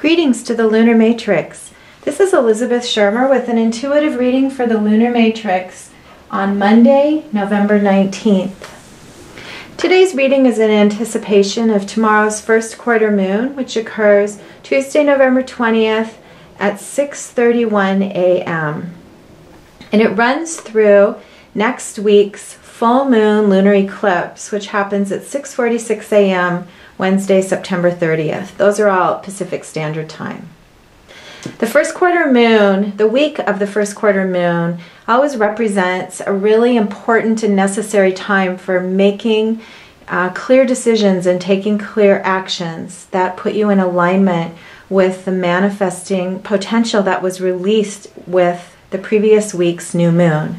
Greetings to the Lunar Matrix. This is Elizabeth Shermer with an intuitive reading for the Lunar Matrix on Monday, November 19th. Today's reading is in anticipation of tomorrow's first quarter moon, which occurs Tuesday, November 20th at 6:31 a.m. And it runs through next week's full moon lunar eclipse, which happens at 6:46 a.m. Wednesday, September 30th. Those are all Pacific Standard Time. The first quarter moon, the week of the first quarter moon, always represents a really important and necessary time for making clear decisions and taking clear actions that put you in alignment with the manifesting potential that was released with the previous week's new moon.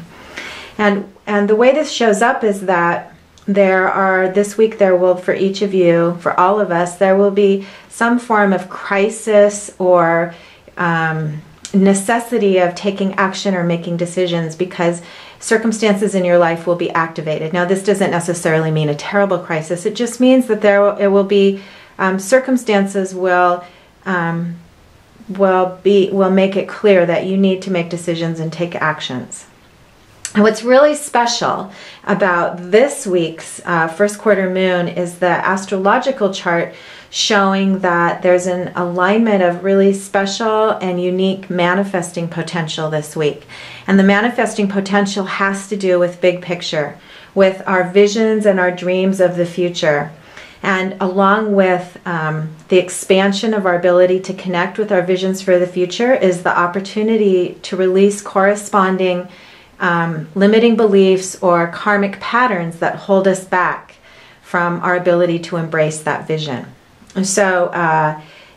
And the way this shows up is that this week there will, for each of you, for all of us, there will be some form of crisis or necessity of taking action or making decisions because circumstances in your life will be activated. Now, this doesn't necessarily mean a terrible crisis. It just means that it will be circumstances will make it clear that you need to make decisions and take actions. And what's really special about this week's first quarter moon is the astrological chart showing that there's an alignment of really special and unique manifesting potential this week. And the manifesting potential has to do with big picture, with our visions and our dreams of the future. And along with the expansion of our ability to connect with our visions for the future is the opportunity to release corresponding limiting beliefs or karmic patterns that hold us back from our ability to embrace that vision. And so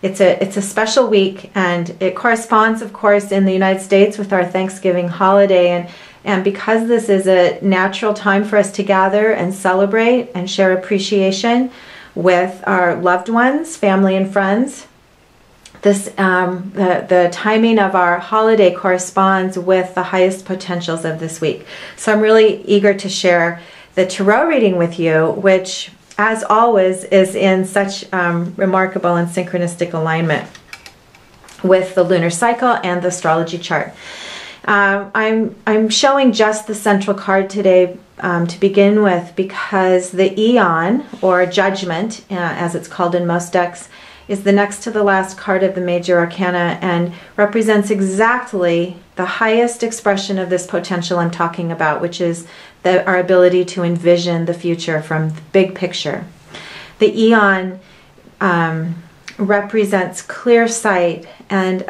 it's a special week, and it corresponds, of course, in the United States with our Thanksgiving holiday. And because this is a natural time for us to gather and celebrate and share appreciation with our loved ones, family, and friends, the timing of our holiday corresponds with the highest potentials of this week. So I'm really eager to share the tarot reading with you, which, as always, is in such remarkable and synchronistic alignment with the lunar cycle and the astrology chart. I'm showing just the central card today to begin with because the Eon, or Judgment, as it's called in most decks, is the next to the last card of the major arcana and represents exactly the highest expression of this potential I'm talking about, which is our ability to envision the future from the big picture. The Eon represents clear sight and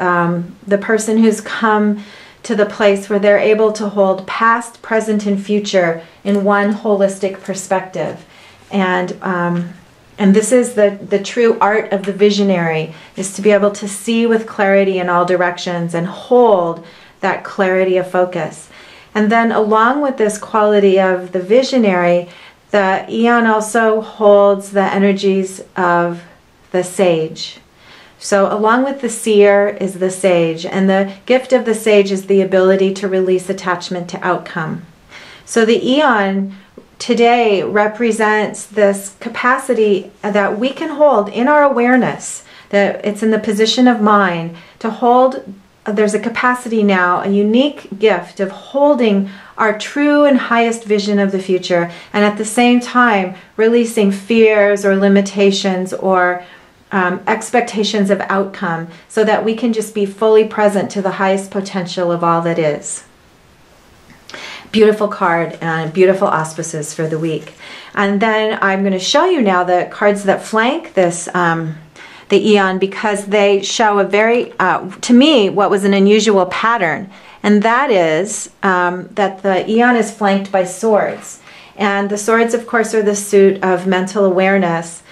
the person who's come to the place where they're able to hold past, present, and future in one holistic perspective. And this is the true art of the visionary, is to be able to see with clarity in all directions and hold that clarity of focus. And then along with this quality of the visionary, the Eon also holds the energies of the sage. So along with the seer is the sage, and the gift of the sage is the ability to release attachment to outcome. So the Eon today represents this capacity that we can hold in our awareness, that it's in the position of mind to hold. There's a capacity now, a unique gift of holding our true and highest vision of the future, and at the same time releasing fears or limitations or expectations of outcome, so that we can just be fully present to the highest potential of all that is. Beautiful card and beautiful auspices for the week. And then I'm going to show you now the cards that flank this, the Eon, because they show a very, to me, what was an unusual pattern. And that is that the Eon is flanked by swords. And the swords, of course, are the suit of mental awareness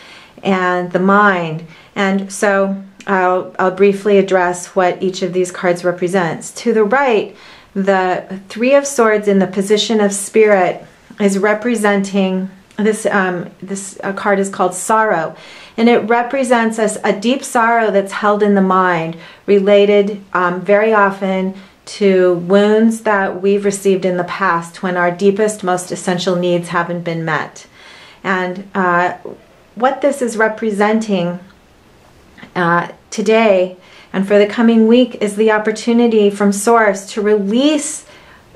and the mind. And so I'll briefly address what each of these cards represents. To the right, the Three of Swords in the position of spirit is representing this. This card is called sorrow, and it represents a deep sorrow that's held in the mind, related very often to wounds that we've received in the past when our deepest, most essential needs haven't been met. And what this is representing today And for the coming week is the opportunity from Source to release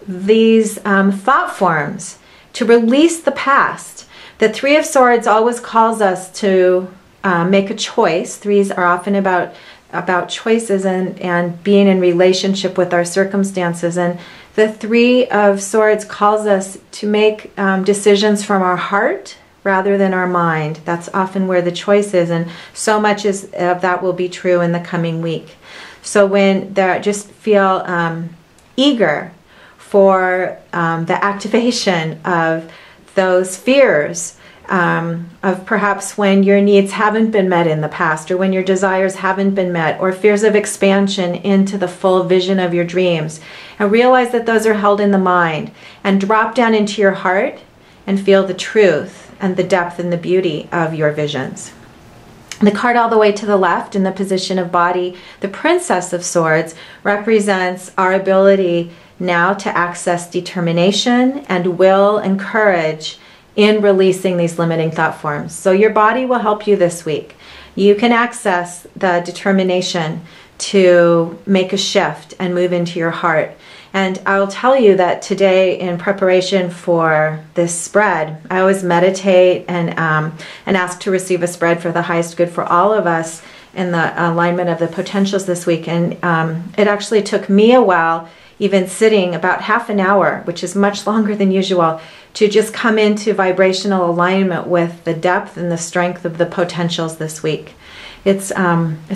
these thought forms, to release the past. The Three of Swords always calls us to make a choice. Threes are often about choices and being in relationship with our circumstances. And the Three of Swords calls us to make decisions from our heart rather than our mind. That's often where the choice is, and so much of that will be true in the coming week. So when just feel eager for the activation of those fears, of perhaps when your needs haven't been met in the past, or when your desires haven't been met, or fears of expansion into the full vision of your dreams. And realize that those are held in the mind, and drop down into your heart and feel the truth and the depth and the beauty of your visions. The card all the way to the left in the position of body, the Princess of Swords, represents our ability now to access determination and will and courage in releasing these limiting thought forms. So your body will help you this week. You can access the determination to make a shift and move into your heart. And I'll tell you that today, in preparation for this spread, I always meditate and ask to receive a spread for the highest good for all of us in the alignment of the potentials this week. And it actually took me a while, even sitting about half an hour, which is much longer than usual, to just come into vibrational alignment with the depth and the strength of the potentials this week. It's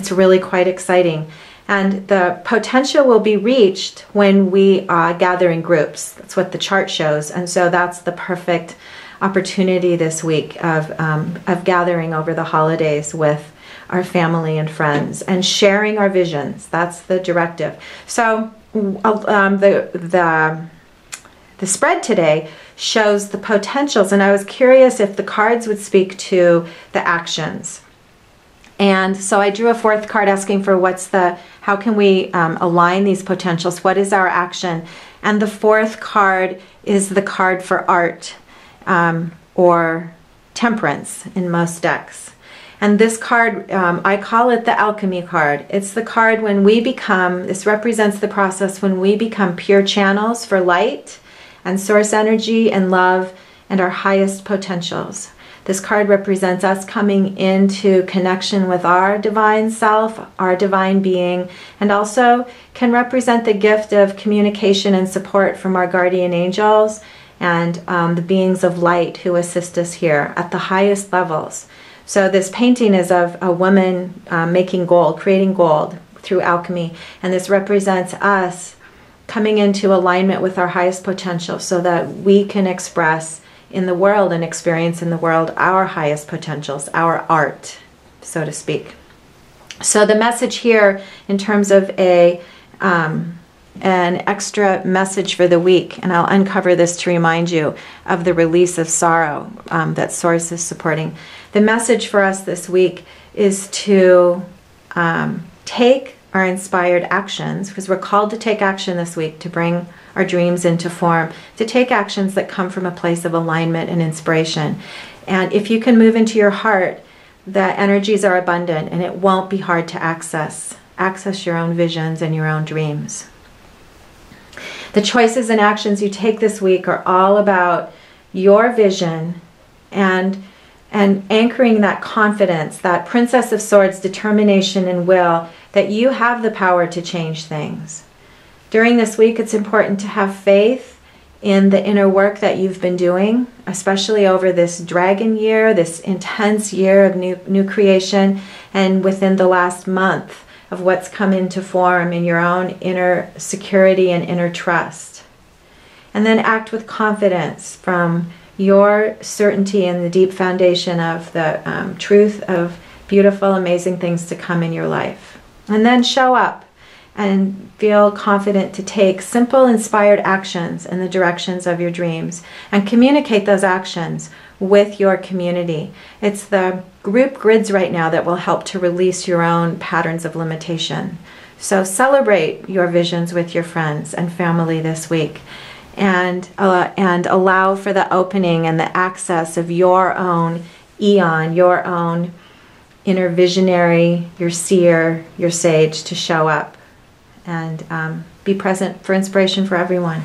really quite exciting. And the potential will be reached when we gather in groups. That's what the chart shows. And so that's the perfect opportunity this week of gathering over the holidays with our family and friends and sharing our visions. That's the directive. So the spread today shows the potentials, and I was curious if the cards would speak to the actions. And so I drew a fourth card asking for how can we align these potentials? What is our action? And the fourth card is the card for art or temperance in most decks. And this card, I call it the Alchemy card. It's the card when we become, this represents the process when we become pure channels for light and source energy and love and our highest potentials. This card represents us coming into connection with our divine self, our divine being, and also can represent the gift of communication and support from our guardian angels and the beings of light who assist us here at the highest levels. So this painting is of a woman making gold, creating gold through alchemy, and this represents us coming into alignment with our highest potential so that we can express in the world and experience in the world our highest potentials, our art, so to speak. So the message here in terms of an extra message for the week, and I'll uncover this to remind you of the release of sorrow that Source is supporting. The message for us this week is to take our inspired actions, because we're called to take action this week to bring our dreams into form, to take actions that come from a place of alignment and inspiration. And if you can move into your heart, the energies are abundant and it won't be hard to access your own visions and your own dreams. The choices and actions you take this week are all about your vision and anchoring that confidence, that Princess of Swords determination and will that you have the power to change things. During this week, it's important to have faith in the inner work that you've been doing, especially over this dragon year, this intense year of new creation, and within the last month of what's come into form in your own inner security and inner trust. And then act with confidence from your certainty and the deep foundation of the truth of beautiful, amazing things to come in your life. And then show up and feel confident to take simple, inspired actions in the directions of your dreams and communicate those actions with your community. It's the group grids right now that will help to release your own patterns of limitation. So celebrate your visions with your friends and family this week, and allow for the opening and the access of your own eon, your own inner visionary, your seer, your sage to show up and be present for inspiration for everyone.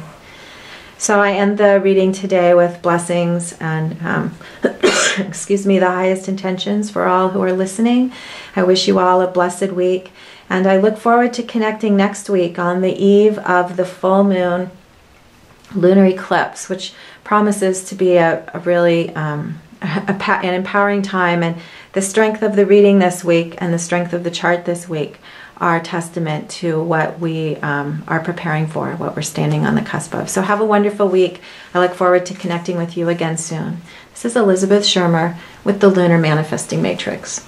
So I end the reading today with blessings and, excuse me, the highest intentions for all who are listening. I wish you all a blessed week. And I look forward to connecting next week on the eve of the full moon lunar eclipse, which promises to be a really an empowering time. And the strength of the reading this week and the strength of the chart this week are testament to what we are preparing for, what we're standing on the cusp of. So have a wonderful week. I look forward to connecting with you again soon. This is Elizabeth Shermer with the Lunar Manifesting Matrix.